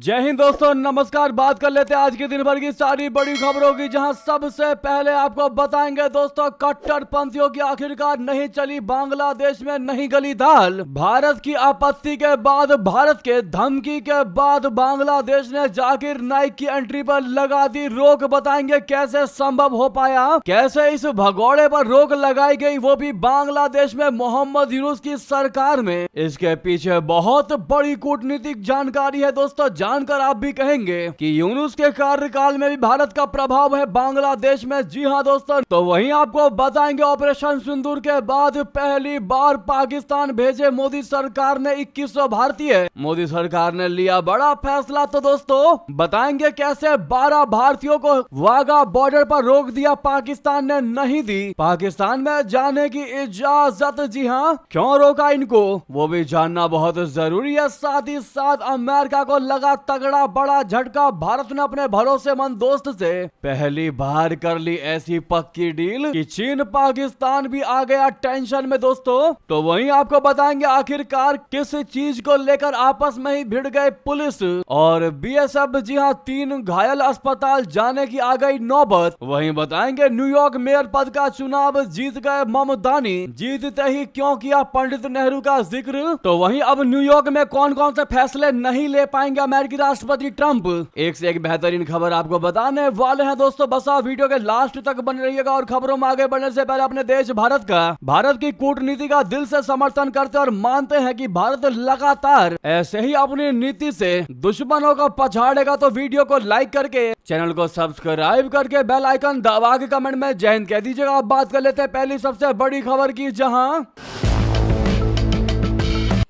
जय हिंद दोस्तों, नमस्कार। बात कर लेते हैं आज के दिन भर की सारी बड़ी खबरों की, जहां सबसे पहले आपको बताएंगे दोस्तों, कट्टरपंथियों की आखिरकार नहीं चली बांग्लादेश में नहीं गली दाल। भारत की आपत्ति के बाद, भारत के धमकी के बाद बांग्लादेश ने जाकिर नाइक की एंट्री पर लगा दी रोक। बताएंगे कैसे संभव हो पाया, कैसे इस भगोड़े पर रोक लगाई गई, वो भी बांग्लादेश में मोहम्मद यूनुस की सरकार में। इसके पीछे बहुत बड़ी कूटनीतिक जानकारी है दोस्तों, जानकर आप भी कहेंगे कि यूनुस के कार्यकाल में भी भारत का प्रभाव है बांग्लादेश में। जी हां दोस्तों, तो वहीं आपको बताएंगे ऑपरेशन सिंदूर के बाद पहली बार पाकिस्तान भेजे मोदी सरकार ने 2100 भारतीय। मोदी सरकार ने लिया बड़ा फैसला। तो दोस्तों बताएंगे कैसे 12 भारतीयों को वाघा बॉर्डर पर रोक दिया पाकिस्तान ने, नहीं दी पाकिस्तान में जाने की इजाजत। जी हां, क्यों रोका इनको वो भी जानना बहुत जरूरी है। साथ ही साथ अमेरिका को लगा तगड़ा बड़ा झटका, भारत ने अपने भरोसेमंद दोस्त से पहली बार कर ली ऐसी पक्की डील कि चीन पाकिस्तान भी आ गया टेंशन में दोस्तों। तो वहीं आपको बताएंगे आखिरकार किस चीज को लेकर आपस में ही भिड़ गए पुलिस और बीएसएफ। जी हां, 3 घायल अस्पताल जाने की आ गई नौबत। वहीं बताएंगे न्यूयॉर्क मेयर पद का चुनाव जीत गए ममतानी, जीतते ही क्यों किया पंडित नेहरू का जिक्र। तो वहीं अब न्यूयॉर्क में कौन कौन से फैसले नहीं ले पाएंगे अमेरिकी राष्ट्रपति ट्रंप, एक से एक बेहतरीन खबर आपको बताने वाले हैं दोस्तों। बस आप वीडियो के लास्ट तक बने रहिएगा। और खबरों में आगे बढ़ने से पहले अपने देश भारत की कूटनीति का दिल से समर्थन करते और मानते हैं कि भारत लगातार ऐसे ही अपनी नीति से दुश्मनों को पछाड़ेगा। तो वीडियो को लाइक करके, चैनल को सब्सक्राइब करके, बेल आइकन दबा के कमेंट में जय हिंद कह दीजिएगा। अब बात कर लेते हैं पहली सबसे बड़ी खबर की, जहां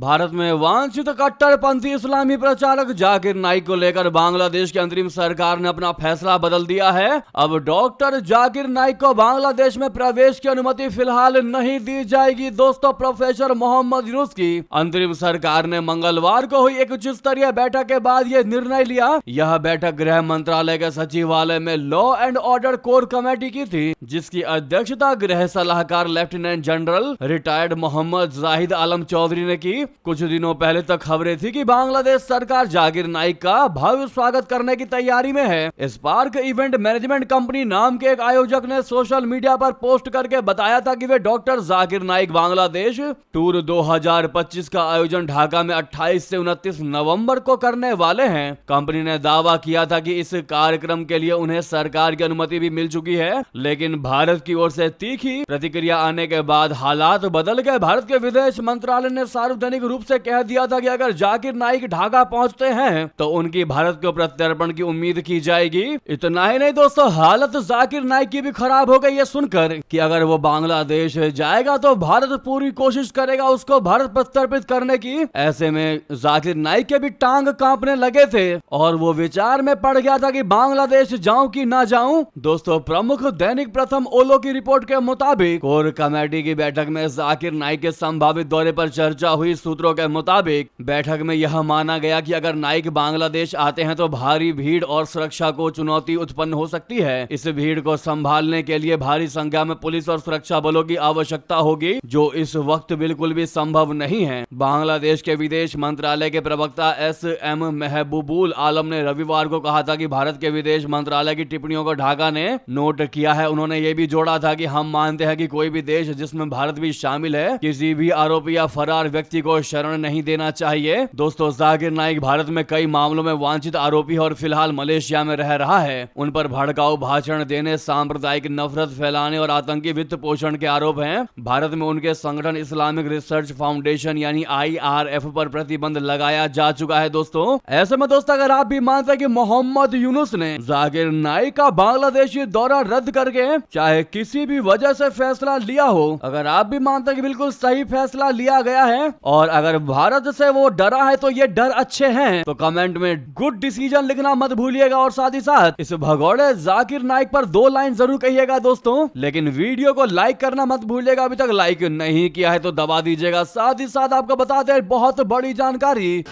भारत में वांछित कट्टरपंथी इस्लामी प्रचारक जाकिर नाइक को लेकर बांग्लादेश की अंतरिम सरकार ने अपना फैसला बदल दिया है। अब डॉक्टर जाकिर नाइक को बांग्लादेश में प्रवेश की अनुमति फिलहाल नहीं दी जाएगी। दोस्तों प्रोफेसर मोहम्मद यूनुस की अंतरिम सरकार ने मंगलवार को हुई एक उच्च स्तरीय बैठक के बाद यह निर्णय लिया। यह बैठक गृह मंत्रालय के सचिवालय में law and order core committee की थी, जिसकी अध्यक्षता गृह सलाहकार lieutenant general retired Mohammad Zahid Alam Chowdhury ने की। कुछ दिनों पहले तक खबरें थी कि बांग्लादेश सरकार जाकिर नाइक का भव्य स्वागत करने की तैयारी में है। स्पार्क इवेंट मैनेजमेंट कंपनी नाम के एक आयोजक ने सोशल मीडिया पर पोस्ट करके बताया था कि वे डॉक्टर जाकिर नाइक बांग्लादेश टूर 2025 का आयोजन ढाका में 28 से 29 नवंबर को करने वाले हैं। कंपनी ने दावा किया था कि इस कार्यक्रम के लिए उन्हें सरकार की अनुमति भी मिल चुकी है, लेकिन भारत की ओर से तीखी प्रतिक्रिया आने के बाद हालात बदल गए। भारत के विदेश मंत्रालय ने सार्वजनिक रूप से कह दिया था कि अगर जाकिर नाइक ढाका पहुंचते हैं तो उनकी भारत को प्रत्यर्पण की उम्मीद की जाएगी। इतना ही नहीं दोस्तों, हालत जाकिर नाइक की भी खराब हो गई है सुनकर कि अगर वो बांग्लादेश जाएगा तो भारत पूरी कोशिश करेगा उसको भारत प्रत्यर्पित करने की। ऐसे में जाकिर नाइक के भी टांग कांपने लगे थे और वो विचार में पड़ गया था कि बांग्लादेश जाऊं कि ना जाऊं। दोस्तों प्रमुख दैनिक प्रथम ओलो की रिपोर्ट के मुताबिक कोर कमेटी की बैठक में जाकिर नाइक के संभावित दौरे पर चर्चा हुई। सूत्रों के मुताबिक बैठक में यह माना गया कि अगर नाइक बांग्लादेश आते हैं तो भारी भीड़ और सुरक्षा को चुनौती उत्पन्न हो सकती है। इस भीड़ को संभालने के लिए भारी संख्या में पुलिस और सुरक्षा बलों की आवश्यकता होगी, जो इस वक्त बिल्कुल भी संभव नहीं है। बांग्लादेश के विदेश मंत्रालय के प्रवक्ता एस.एम. महबूबुल आलम ने रविवार को कहा था कि भारत के विदेश मंत्रालय की टिप्पणियों को ढाका ने नोट किया है। उन्होंने ये भी जोड़ा था कि हम मानते हैं कि कोई भी देश, जिसमें भारत भी शामिल है, किसी भी आरोपी या फरार व्यक्ति को शरण नहीं देना चाहिए। दोस्तों जाकिर नाइक भारत में कई मामलों में वांछित आरोपी और फिलहाल मलेशिया में रह रहा है। उन पर भड़काऊ भाषण देने, सांप्रदायिक नफरत फैलाने और आतंकी वित्त पोषण के आरोप हैं। भारत में उनके संगठन इस्लामिक रिसर्च फाउंडेशन यानी IRF पर प्रतिबंध लगाया जा चुका है। दोस्तों ऐसे में दोस्तों अगर आप भी मानते हैं कि मोहम्मद यूनुस ने जाकिर नाइक का बांग्लादेशी दौरा रद्द करके चाहे किसी भी वजह से फैसला लिया हो, अगर आप भी मानते हैं कि बिल्कुल सही फैसला लिया गया है और अगर भारत से वो डरा है तो ये डर अच्छे हैं, तो कमेंट में गुड डिसीजन लिखना मत भूलिएगा। और साथ ही साथ इस भगोड़े जाकिर नाइक पर 2 लाइन जरूर कहिएगा दोस्तों, लेकिन वीडियो को लाइक करना मत भूलिएगा। अभी तक लाइक नहीं किया है तो दबा दीजिएगा। साथ ही साथ आपको बता दें बहुत बड़ी जानकारी,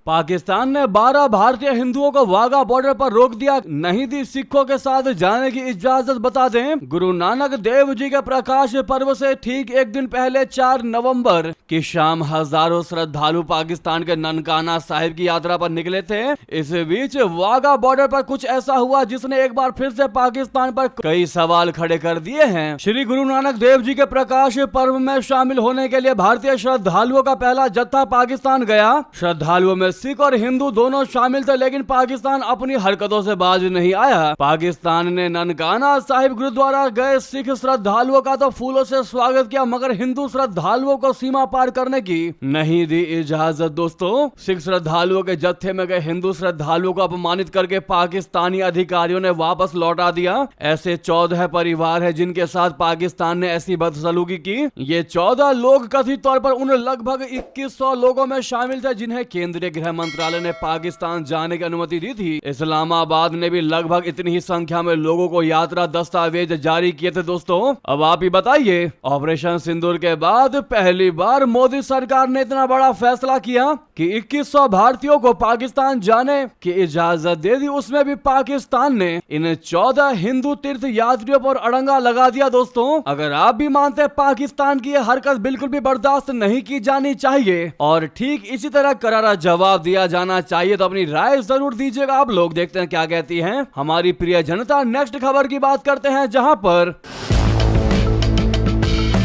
पाकिस्तान ने 12 भारतीय हिंदुओं को वाघा बॉर्डर पर रोक दिया, नहीं दी सिखों के साथ जाने की इजाजत। बता दें, गुरु नानक देव जी के प्रकाश पर्व से ठीक एक दिन पहले 4 नवंबर की शाम हजारों श्रद्धालु पाकिस्तान के ननकाना साहिब की यात्रा पर निकले थे। इस बीच वाघा बॉर्डर पर कुछ ऐसा हुआ जिसने एक बार फिर से पाकिस्तान पर कई सवाल खड़े कर दिए हैं। श्री गुरु नानक देव जी के प्रकाश पर्व में शामिल होने के लिए भारतीय श्रद्धालुओं का पहला जत्था पाकिस्तान गया। श्रद्धालुओं में सिख और हिंदू दोनों शामिल थे, लेकिन पाकिस्तान अपनी हरकतों से बाज नहीं आया। पाकिस्तान ने ननकाना साहिब गुरुद्वारा गए सिख श्रद्धालुओं का तो फूलों से स्वागत किया, मगर हिंदू श्रद्धालुओं को सीमा पार करने की नहीं दी इजाजत। दोस्तों, सिख श्रद्धालुओं के जत्थे में गए हिंदू श्रद्धालुओं को अपमानित करके पाकिस्तानी अधिकारियों ने वापस लौटा दिया। ऐसे 14 परिवार है जिनके साथ पाकिस्तान ने ऐसी बदसलूकी की। ये 14 लोग कथित तौर पर उन लगभग 2100 लोगों में शामिल थे जिन्हें केंद्रीय गृह मंत्रालय ने पाकिस्तान जाने की अनुमति दी थी। इस्लामाबाद ने भी लगभग इतनी ही संख्या में लोगों को यात्रा दस्तावेज जारी किए थे। दोस्तों, अब आप ही बताइए, ऑपरेशन सिंदूर के बाद पहली बार मोदी सरकार ने इतना बड़ा फैसला किया कि 2100 भारतीयों को पाकिस्तान जाने की इजाजत दे दी। उसमें भी पाकिस्तान ने इन 14 हिंदू तीर्थ यात्रियों पर अड़ंगा लगा दिया। दोस्तों, अगर आप भी मानते हैं पाकिस्तान की यह हरकत बिल्कुल भी बर्दाश्त नहीं की जानी चाहिए और ठीक इसी तरह करारा जवाब दिया जाना चाहिए, तो अपनी राय जरूर दीजिएगा। आप लोग देखते हैं क्या कहती हैं हमारी प्रिय जनता। नेक्स्ट खबर की बात करते हैं, जहां पर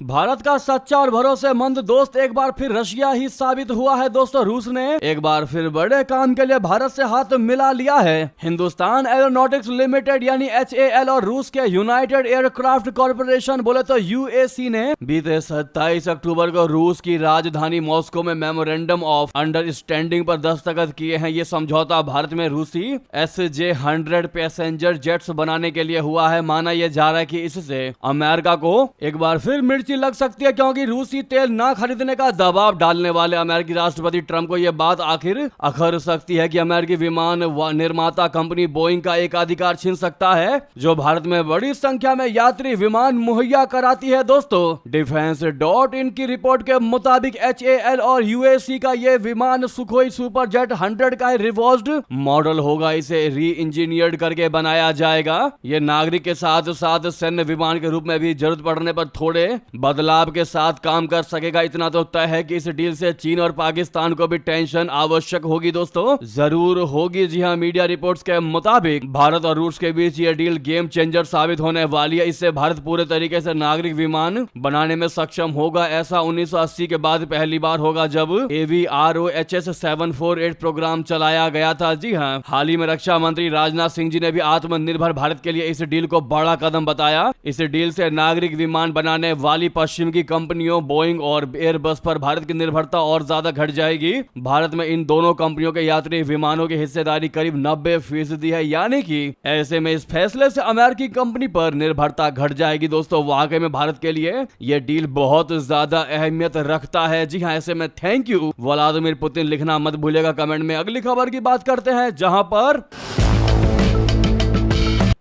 भारत का सच्चा और भरोसेमंद दोस्त एक बार फिर रशिया ही साबित हुआ है। दोस्तों, रूस ने एक बार फिर बड़े काम के लिए भारत से हाथ मिला लिया है। हिंदुस्तान एरोनॉटिक्स लिमिटेड यानी HAL और रूस के यूनाइटेड एयरक्राफ्ट कॉर्पोरेशन बोले तो UAC ने बीते 27 अक्टूबर को रूस की राजधानी मॉस्को में मेमोरेंडम ऑफ अंडरस्टैंडिंग पर दस्तखत किए हैं। ये समझौता भारत में रूसी SJ-100 पैसेंजर जेट्स बनाने के लिए हुआ है। माना यह जा रहा है कि इससे अमेरिका को एक बार फिर मिर्ची लग सकती है, क्योंकि रूसी तेल ना खरीदने का दबाव डालने वाले अमेरिकी राष्ट्रपति ट्रंप को यह बात आखिर अखर सकती है कि अमेरिकी विमान निर्माता कंपनी बोइंग का एकाधिकार छीन सकता है, जो भारत में बड़ी संख्या में यात्री विमान मुहैया कराती है। दोस्तों, डिफेंस.इन की रिपोर्ट के मुताबिक HAL और UAC का यह विमान सुखोई सुपरजेट 100 का रिवॉल्व्ड मॉडल होगा। इसे री इंजीनियर्ड करके बनाया जाएगा। यह नागरिक के साथ साथ सैन्य विमान के रूप में भी जरूरत पड़ने पर थोड़े बदलाव के साथ काम कर सकेगा। इतना तो तय है कि इस डील से चीन और पाकिस्तान को भी टेंशन आवश्यक होगी। दोस्तों, जरूर होगी। जी हां, मीडिया रिपोर्ट्स के मुताबिक भारत और रूस के बीच ये डील गेम चेंजर साबित होने वाली है। इससे भारत पूरे तरीके से नागरिक विमान बनाने में सक्षम होगा। ऐसा 1980 के बाद पहली बार होगा जब AVROHS 748 प्रोग्राम चलाया गया था। जी हां, हाल ही में रक्षा मंत्री राजनाथ सिंह जी ने भी आत्मनिर्भर भारत के लिए इस डील को बड़ा कदम बताया। इस डील से नागरिक विमान बनाने वाली पश्चिम की कंपनियों बोइंग और एयरबस पर भारत की निर्भरता और ज्यादा घट जाएगी। भारत में इन दोनों कंपनियों के यात्री विमानों की हिस्सेदारी करीब 90% है, यानी कि ऐसे में इस फैसले से अमेरिकी कंपनी पर निर्भरता घट जाएगी। दोस्तों, वाकई में भारत के लिए यह डील बहुत ज्यादा अहमियत रखता है। जी हां, ऐसे में थैंक यू व्लादिमीर पुतिन लिखना मत भूलिएगा कमेंट में। अगली खबर की बात करते हैं, जहां पर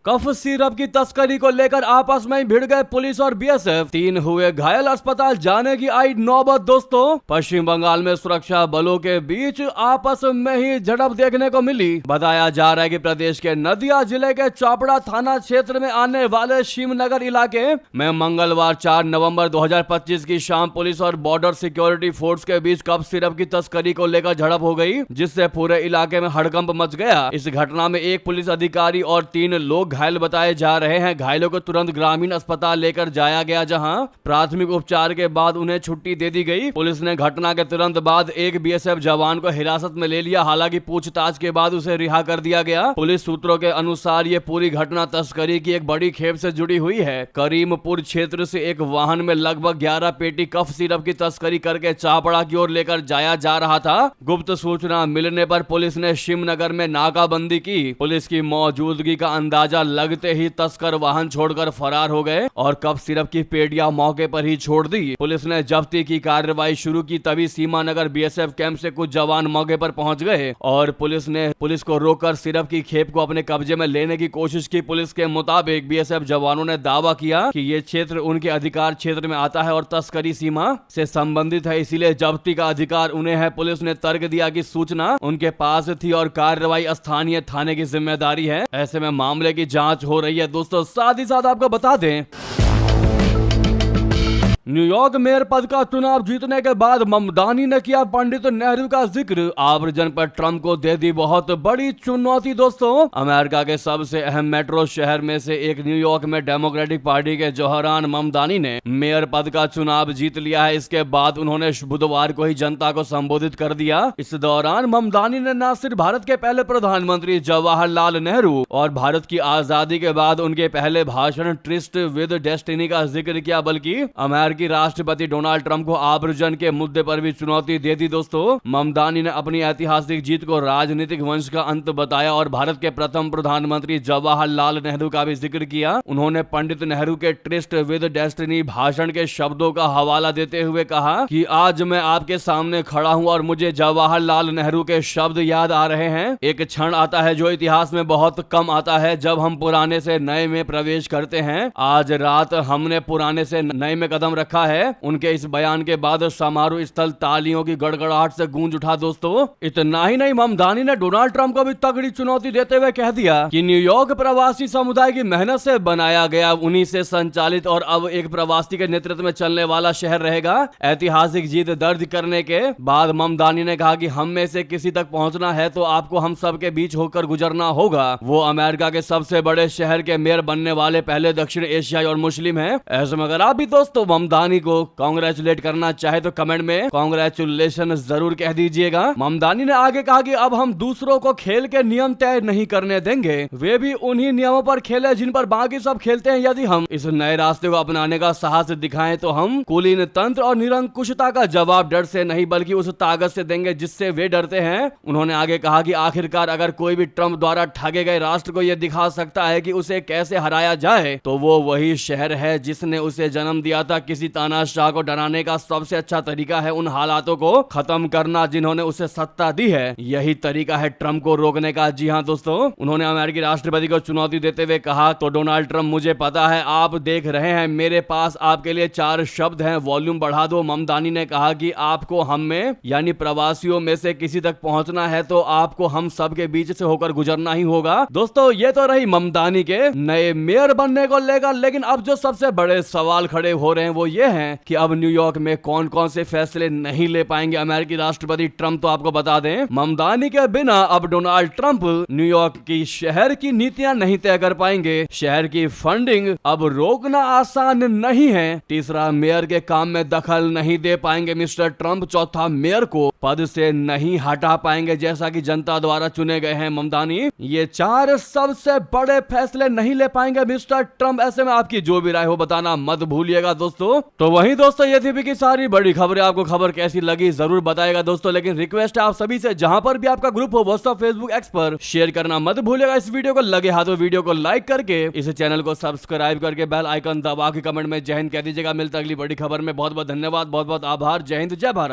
कफ सिरप की तस्करी को लेकर आपस में भिड़ गए पुलिस और BSF। 3 हुए घायल, अस्पताल जाने की आई नौबत। दोस्तों, पश्चिम बंगाल में सुरक्षा बलों के बीच आपस में ही झड़प देखने को मिली। बताया जा रहा है कि प्रदेश के नदिया जिले के चौपड़ा थाना क्षेत्र में आने वाले शिवनगर इलाके में मंगलवार 4 नवंबर 2025 की शाम पुलिस और बॉर्डर सिक्योरिटी फोर्स के बीच कफ सिरप की तस्करी को लेकर झड़प हो गई, जिससे पूरे इलाके में हड़कंप मच गया। इस घटना में एक पुलिस अधिकारी और 3 लोग घायल बताए जा रहे हैं। घायलों को तुरंत ग्रामीण अस्पताल लेकर जाया गया, जहां प्राथमिक उपचार के बाद उन्हें छुट्टी दे दी गई। पुलिस ने घटना के तुरंत बाद एक BSF जवान को हिरासत में ले लिया। हालांकि पूछताछ के बाद उसे रिहा कर दिया गया। पुलिस सूत्रों के अनुसार ये पूरी घटना तस्करी की एक बड़ी खेप से जुड़ी हुई है। करीमपुर क्षेत्र से एक वाहन में लगभग 11 पेटी कफ सिरप की तस्करी करके चापड़ा की ओर लेकर जाया जा रहा था। गुप्त सूचना मिलने पर पुलिस ने शिवनगर में नाकाबंदी की। पुलिस की मौजूदगी का अंदाजा दरवाजा लगते ही तस्कर वाहन छोड़कर फरार हो गए और कप सिरप की पेटियां मौके पर ही छोड़ दी। पुलिस ने जब्ती की कार्रवाई शुरू की, तभी सीमा नगर बीएसएफ कैंप से कुछ जवान मौके पर पहुंच गए और पुलिस को रोककर सिरप की खेप को अपने कब्जे में लेने की कोशिश की। पुलिस के मुताबिक बीएसएफ जवानों ने दावा किया कि ये क्षेत्र उनके अधिकार क्षेत्र में आता है और तस्करी सीमा से संबंधित है, इसीलिए जब्ती का अधिकार उन्हें है। पुलिस ने तर्क दिया कि सूचना उनके पास थी और कार्रवाई स्थानीय थाने की जिम्मेदारी है। ऐसे में मामले की जांच हो रही है। दोस्तों साथ ही साथ आपको बता दें, न्यूयॉर्क मेयर पद का चुनाव जीतने के बाद ममदानी ने किया पंडित नेहरू का जिक्र। आव्रजन पर ट्रंप को दे दी बहुत बड़ी चुनौती। दोस्तों अमेरिका के सबसे अहम मेट्रो शहर में से एक न्यूयॉर्क में डेमोक्रेटिक पार्टी के जोहरान ममदानी ने मेयर पद का चुनाव जीत लिया है। इसके बाद उन्होंने बुधवार को ही जनता को संबोधित कर दिया। इस दौरान ममदानी ने न सिर्फ भारत के पहले प्रधानमंत्री जवाहरलाल नेहरू और भारत की आजादी के बाद उनके पहले भाषण ट्रिस्ट विद डेस्टिनी का जिक्र किया, बल्कि अमेरिकी राष्ट्रपति डोनाल्ड ट्रंप को आव्रजन के मुद्दे पर भी चुनौती दे दी। दोस्तों ममदानी ने अपनी ऐतिहासिक जीत को राजनीतिक वंश का अंत बताया और भारत के प्रथम प्रधानमंत्री जवाहरलाल नेहरू का भी जिक्र किया। उन्होंने पंडित नेहरू के ट्रिस्ट विद डेस्टिनी भाषण के शब्दों का हवाला देते हुए कहा कि आज मैं आपके सामने खड़ा हूं और मुझे जवाहरलाल नेहरू के शब्द याद आ रहे हैं। एक क्षण आता है जो इतिहास में बहुत कम आता है, जब हम पुराने से नए में प्रवेश करते हैं। आज रात हमने पुराने से नए में कदम रखा है। उनके इस बयान के बाद समारोह स्थल तालियों की गड़गड़ाहट से गूंज उठा। दोस्तों इतना ही नहीं, ममदानी ने डोनाल्ड ट्रंप को भी तगड़ी चुनौती देते हुए कह दिया कि न्यूयॉर्क प्रवासी समुदाय की मेहनत से बनाया गया, उन्हीं से संचालित और अब एक प्रवासी के नेतृत्व में चलने वाला शहर रहेगा। ऐतिहासिक जीत दर्ज करने के बाद ममदानी ने कहा कि हम में से किसी तक पहुंचना है तो आपको हम सब के बीच होकर गुजरना होगा। वो अमेरिका के सबसे बड़े शहर के मेयर बनने वाले पहले दक्षिण एशियाई और मुस्लिम है। ऐसे में अगर आप भी दोस्तों ममदानी को कांग्रेचुलेट करना चाहे तो कमेंट में कांग्रेचुलेशन जरूर कह दीजिएगा। ममदानी ने आगे कहा कि अब हम दूसरों को खेल के नियम तय नहीं करने देंगे, वे भी उन्हीं नियमों पर खेले जिन पर बाकी सब खेलते हैं। यदि हम इस नए रास्ते को अपनाने का साहस दिखाएं तो हम कुलीन तंत्र और निरंकुशता का जवाब डर से नहीं बल्कि उस ताकत से देंगे जिससे वे डरते हैं। उन्होंने आगे कहा कि आखिरकार अगर कोई भी ट्रंप द्वारा ठगे गए राष्ट्र को यह दिखा सकता है कि उसे कैसे हराया जाए तो वो वही शहर है जिसने उसे जन्म दिया था। किसी तानाशाह को डराने का सबसे अच्छा तरीका है उन हालातों को खत्म करना जिन्होंने उसे सत्ता दी है। यही तरीका है ट्रंप को रोकने का। जी हां दोस्तों, उन्होंने अमेरिकी राष्ट्रपति को चुनौती देते हुए कहा, तो डोनाल्ड ट्रंप मुझे पता है आप देख रहे हैं, मेरे पास आपके लिए 4 शब्द हैं, वॉल्यूम बढ़ा दो। ममदानी ने कहा कि आपको हम में यानी प्रवासियों में से किसी तक पहुंचना है तो आपको हम सब के बीच से होकर गुजरना ही होगा। दोस्तों ये तो रही ममदानी के नए मेयर बनने को लेकर, लेकिन अब जो सबसे बड़े सवाल खड़े हो रहे हैं वो ये हैं कि अब न्यूयॉर्क में कौन कौन से फैसले नहीं ले पाएंगे अमेरिकी राष्ट्रपति ट्रंप। तो आपको बता दें, ममदानी के बिना अब डोनाल्ड ट्रंप न्यूयॉर्क की शहर की नीतियां नहीं तय कर पाएंगे। शहर की फंडिंग अब रोकना आसान नहीं है। तीसरा, मेयर के काम में दखल नहीं दे पाएंगे मिस्टर ट्रंप। चौथा, मेयर को पद से नहीं हटा पाएंगे जैसा कि जनता द्वारा चुने गए हैं ममदानी। ये 4 सबसे बड़े फैसले नहीं ले पाएंगे मिस्टर ट्रंप। ऐसे में आपकी जो भी राय हो बताना मत भूलिएगा दोस्तों। तो वहीं दोस्तों ये थी की सारी बड़ी खबरें। आपको खबर कैसी लगी जरूर बताएगा दोस्तों, लेकिन रिक्वेस्ट है आप सभी से, जहां पर भी आपका ग्रुप हो व्हाट्सएप फेसबुक एक्स पर शेयर करना मत भूलिएगा। इस वीडियो को लगे हाथों वीडियो को लाइक करके इस चैनल को सब्सक्राइब करके बेल आइकन दबा के कमेंट में जय हिंद कह दीजिएगा। मिलता अगली बड़ी खबर में। बहुत बहुत धन्यवाद, बहुत बहुत आभार। जय हिंद, जय भारत।